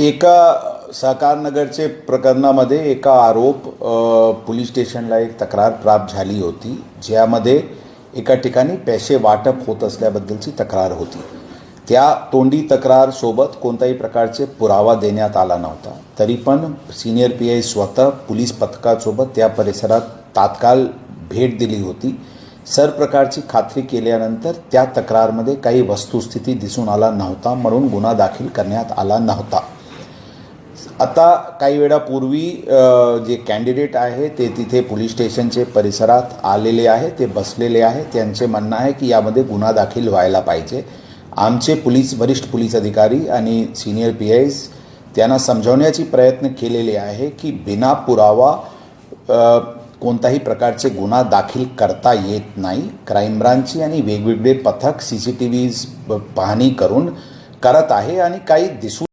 एका सहकारनगरचे प्रकरणामध्ये एका पोलीस स्टेशनला एक तक्रार प्राप्त झाली होती, ज्यामध्ये एका ठिकाणी पैसे वाटप होत असल्याबद्दलची तक्रार होती। त्या तोंडी तक्रार सोबत कोणत्याही प्रकारचे पुरावा देण्यात आला नव्हता। तरी पण सीनियर पीआय स्वतः पोलीस पथकासोबत त्या परिसरात तात्काळ भेट दिली होती। सर्व प्रकारची खात्री केल्यानंतर त्या तक्रारमध्ये काही वस्तुस्थिती दिसून आला नव्हता, म्हणून गुन्हा दाखल करण्यात आला नव्हता। आता काही वेळापूर्वी जे कॅन्डिडेट आहे ते तिथे पोलीस स्टेशनचे परिसरात आलेले आहे, ते बसलेले आहे। त्यांचे म्हणणं आहे की यामध्ये गुन्हा दाखल व्हायला पाहिजे। आमचे वरिष्ठ पोलीस अधिकारी आणि सीनियर पीआयज त्यांना समजावण्याची प्रयत्न केलेले आहे की बिना पुरावा कोणत्याही प्रकारचे गुन्हा दाखल करता येत नाही। क्राईम ब्रांचची आणि वेगवेगळे पथक CCTV पाहणी करून करत आहे आणि काही दिसून